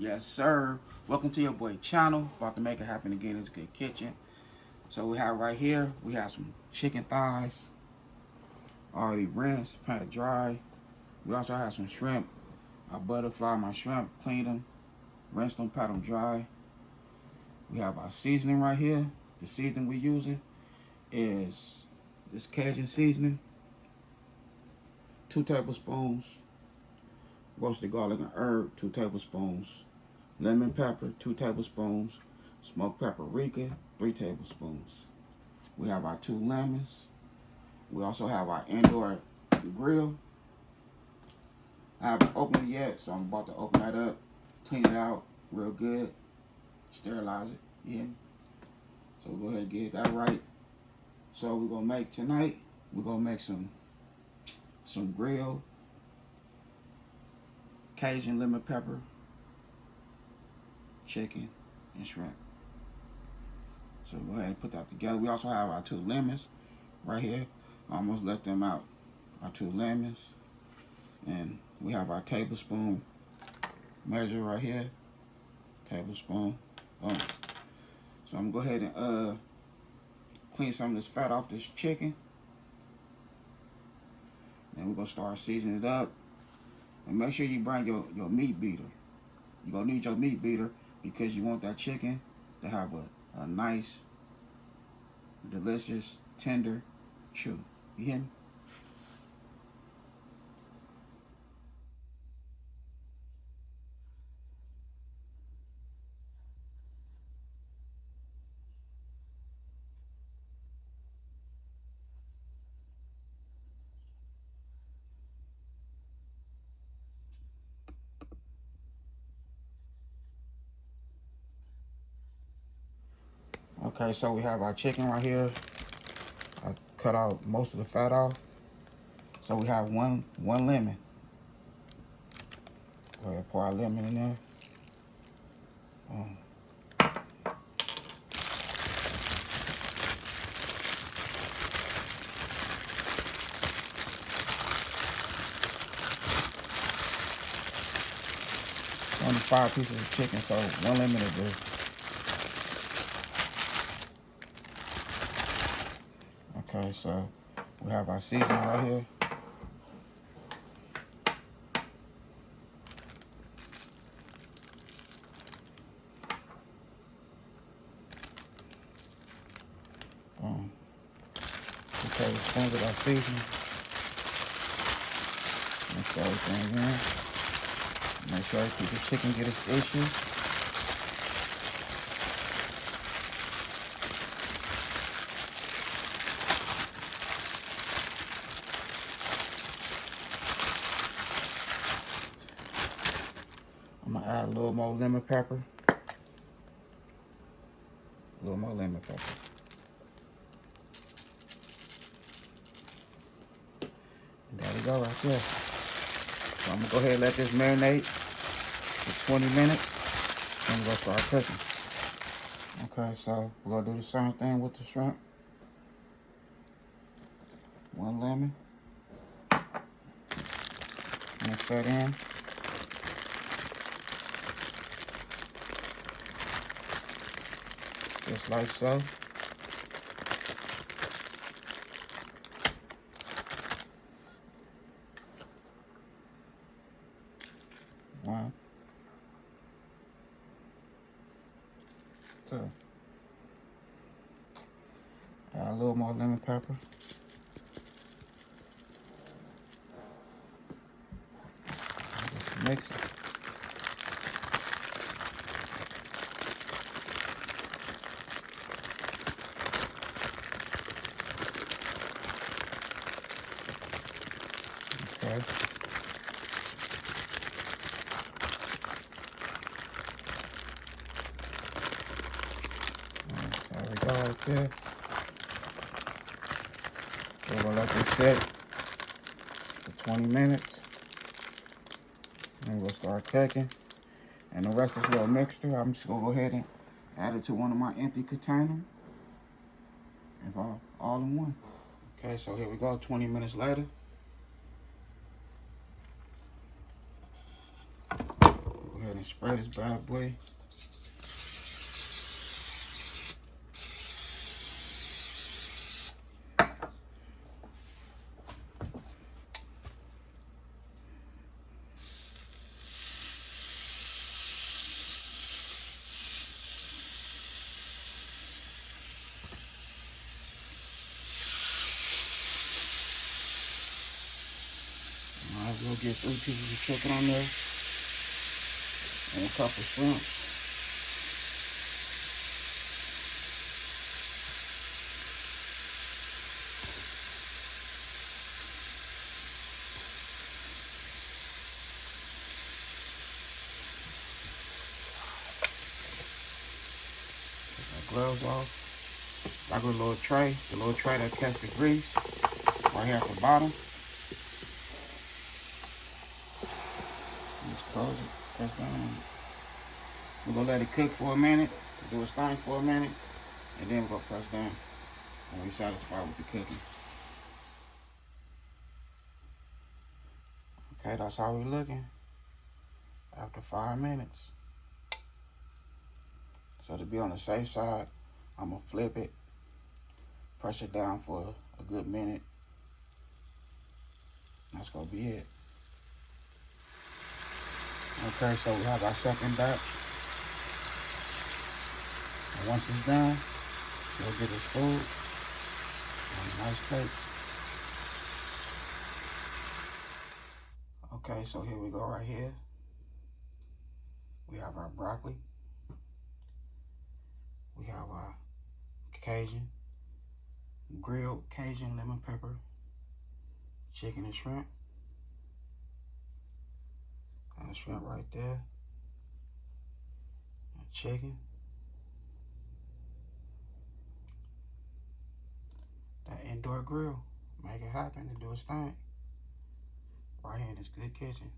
Yes, sir. Welcome to your boy channel. About to make it happen again. It's Good Kitchen. So we have right here, we have some chicken thighs, already rinsed, pat dry. We also have some shrimp. I butterfly my shrimp, cleaned them, rinsed them, pat them dry. We have our seasoning right here. The seasoning we're using is this Cajun seasoning. 2 tablespoons roasted garlic and herb, 2 tablespoons lemon pepper, 2 tablespoons smoked paprika, 3 tablespoons. We have our 2 lemons. We also have our indoor grill. I haven't opened it yet, so I'm about to open that up, clean it out real good, sterilize it. Yeah. So we'll go ahead and get that right. So we're gonna make tonight. We're gonna make some grilled Cajun lemon pepper chicken and shrimp. So go ahead and put that together. We also have our 2 lemons right here. I almost left them out. Our 2 lemons. And we have our tablespoon measure right here. Tablespoon. Boom. So I'm gonna go ahead and clean some of this fat off this chicken. And we're gonna start seasoning it up. And make sure you bring your meat beater. You're gonna need your meat beater because you want that chicken to have a nice, delicious, tender chew. You hear me? Okay, so we have our chicken right here. I cut out most of the fat off. So we have one lemon. Go ahead, pour our lemon in there. Only 5 pieces of chicken, so 1 lemon will do. Okay, so we have our seasoning right here. Boom. 2 tablespoons of our seasoning. Mix everything in. Make sure the chicken get its issues. I'm gonna add a little more lemon pepper. A little more lemon pepper. And there we go right there. So I'm gonna go ahead and let this marinate for 20 minutes. And we're gonna start cooking. Okay, so we're gonna do the same thing with the shrimp. 1 lemon. Mix that in. Just like so. One. 2. Add a little more lemon pepper. Just mix it. Okay. There we go right there. We're gonna let this sit for 20 minutes. And we'll start cooking. And the rest of this little mixture, I'm just gonna go ahead and add it to one of my empty containers. And all in one. Okay, so here we go, 20 minutes later. Go ahead and spray this bad boy. Might as well get 3 pieces of chicken on there and a couple shrimp. Gloves off. Like a little tray, the little tray that catch the grease right here at the bottom. Just close it, press down. We're gonna let it cook for a minute, do its thing for a minute, and then we're gonna press down when we're satisfied with the cooking. Okay, that's how we're looking after 5 minutes. So to be on the safe side, I'm gonna flip it, press it down for a good minute. That's gonna be it. Okay, so we have our second batch. And once it's done, we'll get this food on a nice plate. Okay, so here we go right here. We have our broccoli. We have our Cajun, grilled Cajun lemon pepper, chicken and shrimp. And shrimp right there. And chicken. That indoor grill. Make it happen and do its thing. Right here in this good kitchen.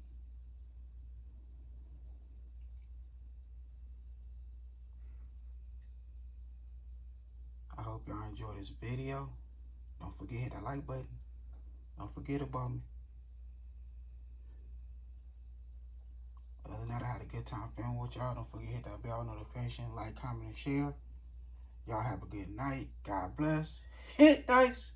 I hope y'all enjoyed this video. Don't forget to hit that like button. Don't forget about me. Other than that, I had a good time filming with y'all. Don't forget to hit that bell notification, like, comment, and share. Y'all have a good night. God bless. Hit dice.